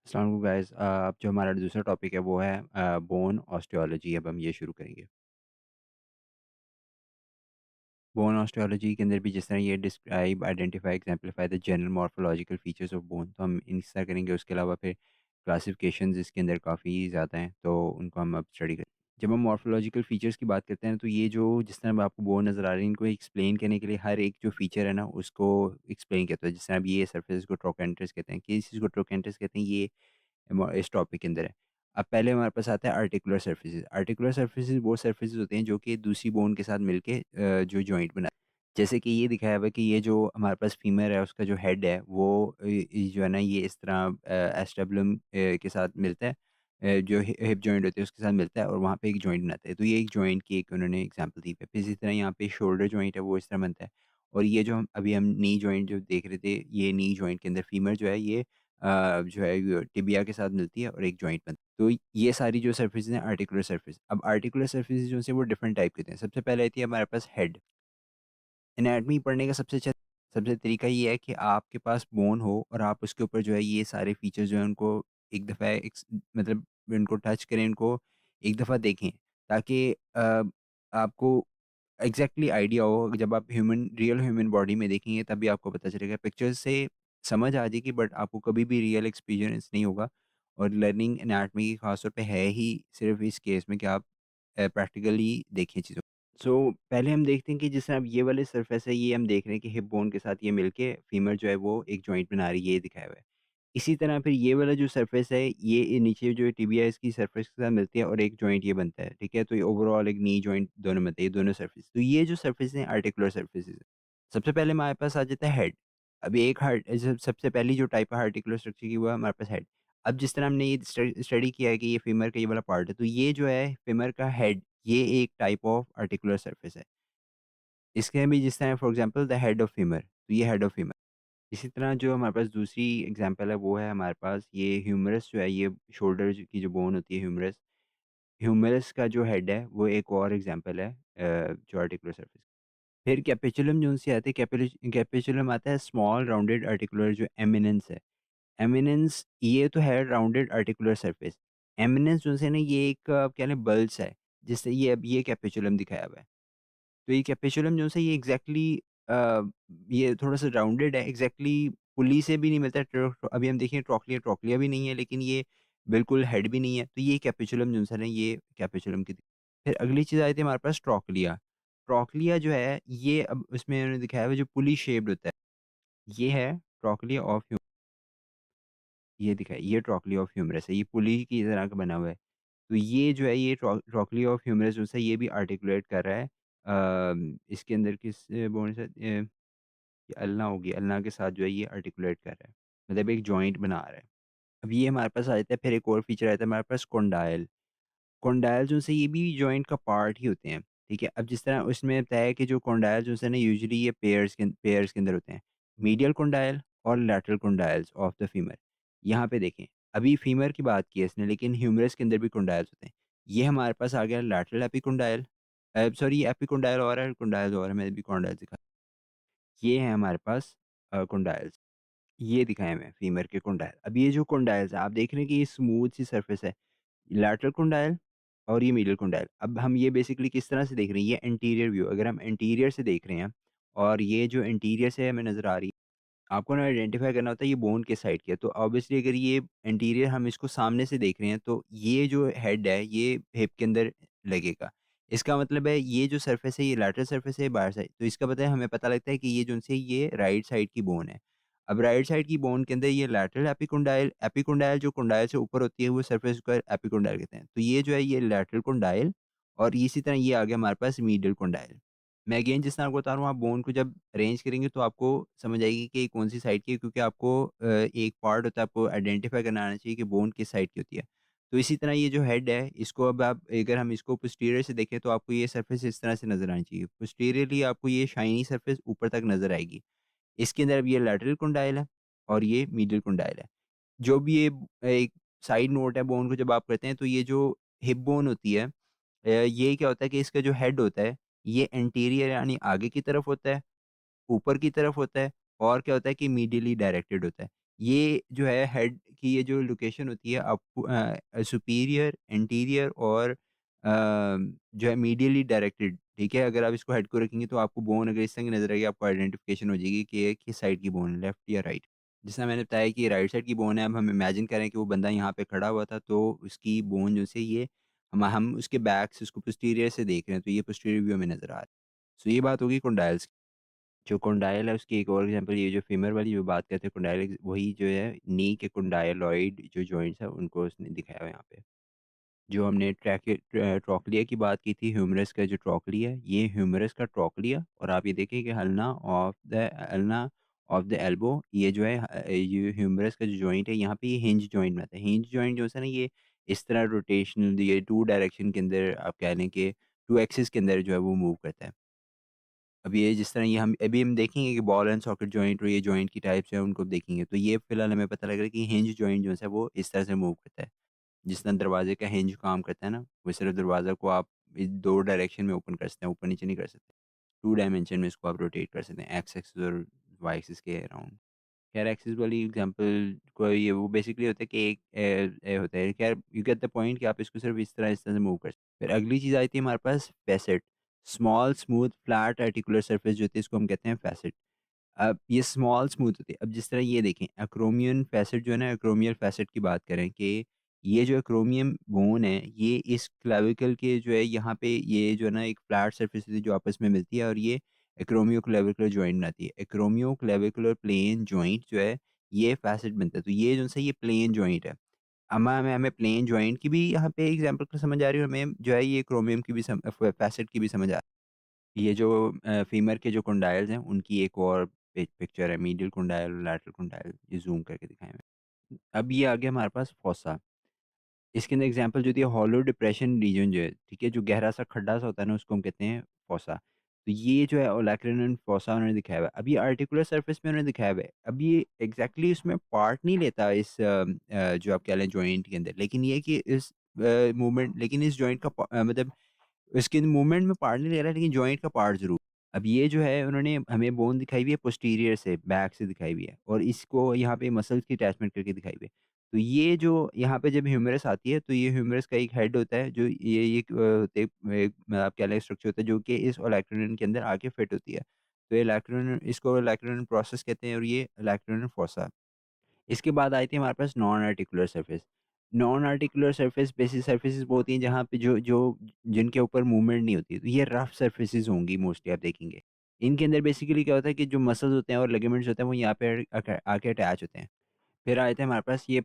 अस्सलाम वालेकुम गाइस। अब जो हमारा दूसरा टॉपिक है वो है बोन ऑस्टियोलॉजी। अब हम ये शुरू करेंगे। बोन ऑस्टियोलॉजी के अंदर भी जिस तरह ये describe identify exemplify the general morphological features of bone, तो हम इस तरह करेंगे। उसके अलावा फिर क्लासिफिकेशंस इसके अंदर काफ़ी ज़्यादा हैं, तो उनको हम अब स्टडी करें। जब हम मॉर्फोलॉजिकल फीचर्स की बात करते हैं तो ये जो जिस तरह अब आपको बोन नज़र आ रही है, इनको एक्सप्लेन करने के लिए हर एक जो फीचर है ना उसको एक्सप्लेन करते हैं। जिस तरह अब ये सर्फेस को ट्रोकेंटर्स कहते हैं, किस चीज़ को ट्रोकेंटर्स कहते हैं, ये इस टॉपिक के अंदर है। अब पहले हमारे पास आता है आर्टिकुलर सर्फेसेज़। आर्टिकुलर सर्फेसेज़ वो सर्फेसेज़ होते हैं जो कि दूसरी बोन के साथ मिलके जो जॉइंट बनाते हैं। जैसे कि ये दिखाया हुआ है कि ये जो हमारे पास फीमर है उसका जो हेड है वो जो है ना ये इस तरह एस्टेबुलम के साथ मिलता है। जो हिप जॉइंट होती है उसके साथ मिलता है और वहाँ पे एक जॉइंट बनाता है। तो ये एक जॉइंट की एक उन्होंने एग्जांपल दी है। फिर इसी तरह यहाँ पे शोल्डर जॉइंट है वो इस तरह बनता है। और ये जो हम नी जॉइंट जो देख रहे थे, ये नी जॉइंट के अंदर फीमर जो है ये जो है ये टिबिया के साथ मिलती है और एक जॉइंट बनती है। तो ये सारी जो सर्फेसेज़ हैं आर्टिकुलर सर्फेस। अब आर्टिकुलर सर्फेसेज़ जो हैं वो डिफरेंट टाइप के होते हैं। सबसे पहले आती है हमारे पास हेड। एनाटॉमी पढ़ने का सबसे तरीका ये है कि आपके पास बोन हो और आप उसके ऊपर जो है ये सारे फीचर्स जो हैं उनको एक दफ़ा मतलब इनको टच करें, इनको एक दफ़ा देखें, ताकि आपको एग्जैक्टली आइडिया हो। जब आप रियल ह्यूमन बॉडी में देखेंगे तभी आपको पता चलेगा। पिक्चर्स से समझ आ जाएगी बट आपको कभी भी रियल एक्सपीरियंस नहीं होगा। और लर्निंग एनाटॉमी की खास तौर पे है ही सिर्फ इस केस में कि आप प्रैक्टिकली देखें चीज़ों। पहले हम देखते हैं कि जिस तरह अब ये वाले सरफेस है, ये हम देख रहे हैं कि हिप बोन के साथ ये मिलके फीमर जो है वो एक जॉइंट बना रही है, ये दिखाया हुआ है। इसी तरह फिर ये वाला जो सरफेस है, ये नीचे जो टिबिया है इसकी सरफेस के साथ मिलती है और एक जॉइंट ये बनता है, ठीक है? तो ये ओवरऑल एक नी जॉइंट दोनों बनते हैं, ये दोनों सरफेस। तो ये जो सरफेस हैं आर्टिकुलर सरफेसेस हैं। सबसे पहले हमारे पास आ जाता है हेड। अब एक सबसे पहली जो टाइप है आर्टिकुलर स्ट्रक्चर की वो है हमारे पास हेड। अब जिस तरह हमने ये स्टडी किया है कि ये फीमर का ये वाला पार्ट है, तो ये जो है फीमर का हेड, ये एक टाइप ऑफ आर्टिकुलर सरफेस है। इसके भी जिस तरह for example the head of femur, तो ये हेड ऑफ फीमर। इसी तरह जो हमारे पास दूसरी एग्जांपल है वो है हमारे पास ये ह्यूमरस जो है, ये शोल्डर की जो बोन होती है ह्यूमरस। ह्यूमरस का जो हेड है वो एक और एग्जांपल है जो आर्टिकुलर सरफेस। फिर कैपिचुलम जो उनसे आते हैं, कैपिचुलम आता है स्मॉल राउंडेड आर्टिकुलर जो एमिनेंस है। एमिनेंस ये तो है राउंडेड आर्टिकुलर सरफेस। एमिनेंस जो है ना ये एक क्या लें बल्स है, जिससे ये अब ये कैपिचुलम दिखाया हुआ है। तो ये कैपेचुलम जो है ये ये थोड़ा-सा राउंडेड है, एग्ज़ैक्टली पुल्ली से भी नहीं मिलता है। अभी हम देखें ट्रोक्लिया ट्रोक्लिया भी नहीं है, लेकिन ये बिल्कुल हेड भी नहीं है। तो ये कैपेचुलम जो है ना ये कैपेचुलम की। फिर अगली चीज़ आई थी हमारे पास ट्रोक्लिया। ट्रोक्लिया जो है ये अब उसमें उन्होंने दिखाया हुआ है जो पुली शेप्ड होता है। ये है ट्रोक्लिया ऑफ ह्यू ये दिखा है, ये ट्रोक्लिया ऑफ ह्यूमरस है, ये पुली की तरह का बना हुआ है। तो ये जो है ये ट्रोक्लिया ऑफ ह्यूमरस जो है ये भी आर्टिकुलेट कर रहा है। इसके अंदर किस बोन से ये अल्ना होगी, अल्ना के साथ जो है ये आर्टिकुलेट कर रहा है। मतलब एक जॉइंट बना रहा है। अब ये हमारे पास आ जाता है, फिर एक और फीचर आता है हमारे पास कॉन्डाइल। कॉन्डाइल जो से ये भी जॉइंट का पार्ट ही होते हैं, ठीक है? अब जिस तरह उसमें बताया है कि जो कॉन्डाइल जो है ना यूजुअली ये पेयर्स के अंदर होते हैं। मीडियल कॉन्डाइल और lateral condyles of the femur. यहाँ पे देखें, अभी फीमर की बात की है इसने, लेकिन ह्यूमरस के अंदर भी कॉन्डाइल्स होते हैं। ये हमारे पास आ गया लैटरल एपिकॉन्डाइल। सॉरी एपिकॉन्डाइल और है, कॉन्डाइल्स और है, मैं भी कॉन्डाइल्स दिखा। ये है हमारे पास कॉन्डाइल्स। ये दिखाए हुए हैं फीमर के कॉन्डाइल। अब ये जो कॉन्डाइल्स है आप देख रहे हैं कि ये स्मूथ सी सरफेस है। लैटरल कंडाइल और ये मीडियल कंडाइल। अब हम ये बेसिकली किस तरह से देख रहे हैं, ये एंटीरियर व्यू। अगर हम एंटीरियर से देख रहे हैं और ये जो एंटीरियर से हमें नज़र आ रही है, आपको ना आइडेंटिफ़ाई करना होता है ये बोन किस साइड की है। तो ऑब्वियसली अगर ये एंटीरियर हम इसको सामने से देख रहे हैं तो ये जो हेड है ये हिप के अंदर लगेगा। इसका मतलब है ये जो सरफेस है ये लैटरल सरफेस है, बाहर साइड। तो इसका पता है हमें पता लगता है कि ये जो उनसे ये राइट साइड की बोन है। अब राइट साइड की बोन के अंदर ये लैटरल एपिकोंडाइल एपिकोंडाइल जो कोंडाइल से ऊपर होती है वो सरफेस को एपिकोंडाइल कहते हैं। तो ये जो है ये लैटरल कोंडाइल और इसी तरह ये आ गया हमारे पास मीडियल कोंडाइल। मैं अगेन जिस तरह आपको बता रहा हूँ, आप बोन को जब अरेंज करेंगे तो आपको समझ आएगी कि कौन सी साइड की है, क्योंकि आपको एक पार्ट होता है, आपको आइडेंटिफाई करना आना चाहिए कि बोन किस साइड की होती है। तो इसी तरह ये जो हेड है इसको अब आप अगर हम इसको पोस्टीरियर से देखें तो आपको ये सरफेस इस तरह से नजर आनी चाहिए। पोस्टीरियरली आपको ये शाइनी सरफेस ऊपर तक नजर आएगी। इसके अंदर अब ये लैटरल कंडाइल है और ये मीडियल कंडाइल है। जो भी ये एक साइड नोट है बोन को जब आप करते हैं तो ये जो हिप बोन होती है, ये क्या होता है कि इसका जो हेड होता है ये एंटीरियर यानी आगे की तरफ होता है, ऊपर की तरफ होता है और क्या होता है कि मीडियली डायरेक्टेड होता है। ये जो है हेड की ये जो लोकेशन होती है सुपीरियर, एंटीरियर और जो है मीडियली डायरेक्टेड, ठीक है? अगर आप इसको हेड को रखेंगे तो आपको बोन अगर इस तरह की नज़र आएगी, आपको आइडेंटिफिकेशन हो जाएगी कि ये किस साइड की बोन है, लेफ्ट या राइट। जैसा मैंने बताया कि ये राइट साइड की बोन है, अब हम इमेजिन करें कि वो बंदा यहाँ पे खड़ा हुआ था, तो उसकी बोन जो से ये हम उसके बैक से उसको पोस्टीरियर से देख रहे हैं, तो ये पोस्टीरियर व्यू हमें नज़र आ रहा है। सो ये बात होगी कंडाइल्स की। जो कंडाइल है उसकी एक और एग्ज़ाम्पल ये जो फीमर वाली जो बात करते हैं कंडाइल वही जो है नी के कंडाइलॉइड जो जॉइंट्स हैं उनको उसने दिखाया हुआ है यहाँ पे। जो हमने ट्रोक्लिया की बात की थी, ह्यूमरस का जो ट्रोक्लिया है, ये ह्यूमरस का ट्रोक्लिया और आप ये देखिए कि अल्ना ऑफ द एल्बो ये जो है ये ह्यूमरस का जो जॉइंट है यहाँ पे ये हिंज जॉइंट में आता है। हिंज जॉइंट जो है ना ये इस तरह रोटेशनल ये 2 डायरेक्शन के अंदर आप कह लें कि 2 एक्सिस के अंदर जो है वो मूव करता है। अब ये जिस तरह ये हम अभी हम देखेंगे कि बॉल एंड सॉकेट जॉइंट और ये जॉइंट की टाइप्स हैं उनको देखेंगे। तो ये फिलहाल हमें पता लग रहा है कि हिंज जॉइंट जो है वो इस तरह से मूव करता है। जिस तरह दरवाज़े का हिंज काम करता है ना, वो सिर्फ़ दरवाज़ा को आप 2 डायरेक्शन में ओपन कर सकते हैं, ऊपर-नीचे नहीं कर सकते। 2 डायमेंशन में इसको आप रोटेट कर सकते हैं, एक्स एक्सिस और वाई एक्सिस के अराउंड। खैर एक्सिस वाली एग्ज़ाम्पल को ये वो बेसिकली होता है कि एक होता है खैर यू गेट द पॉइंट कि आप इसको सिर्फ़ इस तरह से मूव कर सकते हैं। फिर अगली चीज़ आई थी हमारे पास facet, small smooth flat articular surface जो होती है इसको हम कहते हैं फेसेट। अब ये स्मॉल स्मूथ होती है। अब जिस तरह ये देखें एक्रोमियन फ़ैसेट जो है ना एक्रोमियल फ़ैसेट की बात करें कि ये जो एक्रोमियम बोन है, ये इस क्लेविकल के जो है यहाँ पे ये जो है ना एक फ्लैट सरफेस होती है जो आपस में मिलती है और ये एक्रोमियो क्लेविकुलर जॉइंट बनाती है। एक्रोमियो क्लेविकुलर प्लेन जॉइंट जो है, ये फ़ैसेट बनता है। तो ये जो है ये प्लेन जॉइंट है। हमें हमें प्लेन जॉइंट की भी यहाँ पे एग्ज़ाम्पल समझ आ रही है और हमें जो है ये क्रोमियम की भी फ़ैसेट की भी समझ आ ये जो फीमर के जो कंडाइल्स हैं, उनकी एक और पिक्चर है, मीडियल कंडाइल और लैटरल कंडाइल, ये ज़ूम करके दिखाएँ मैंने। अब ये आ गया हमारे पास फोसा। इसके अंदर एग्ज़ाम्पल जो दिया हॉलो डिप्रेशन रीजन जो है, ठीक है? जो गहरा-सा खड्डा-सा होता है ना, उसको हम कहते हैं फोसा। तो ये जो है ओलेक्रिनल फोसा उन्होंने दिखाया हुआ है। अब ये आर्टिकुलर सरफेस में उन्होंने दिखाया हुआ है। अब ये एग्ज़ैक्टली उसमें पार्ट नहीं लेता इस जो आप कह लें जॉइंट के अंदर, लेकिन ये है कि इस मूवमेंट लेकिन इस जॉइंट का मतलब इसके मूवमेंट में पार्ट नहीं ले रहा है, लेकिन जॉइंट का पार्ट ज़रूर। अब ये जो है उन्होंने हमें बोन दिखाई हुई है पोस्टीरियर से, बैक से दिखाई हुई है और इसको यहाँ पे मसल्स की अटैचमेंट करके दिखाई हुई है। तो ये जो यहाँ पे जब ह्यूमरस आती है, तो ये ह्यूमरस का एक हेड होता है जो ये एक एक आप कह लें स्ट्रक्चर होता है जो कि इस ओलेक्टिन के अंदर आके फिट होती है। तो ये लैक्रोन इसको लैक्रोन प्रोसेस कहते हैं और ये लैक्रोन फोसा। इसके बाद आई थी हमारे पास non articular surface. Non articular surface basis surfaces वो होती हैं जहाँ पे जो जो जिनके ऊपर मूवमेंट नहीं होती है। तो ये रफ सरफेसेस होंगी मोस्टली आप देखेंगे। इनके अंदर बेसिकली क्या होता है कि जो मसल्स होते हैं और लिगामेंट्स होते हैं वो यहाँ पे आके अटैच होते हैं। फिर आए थे हमारे पास ये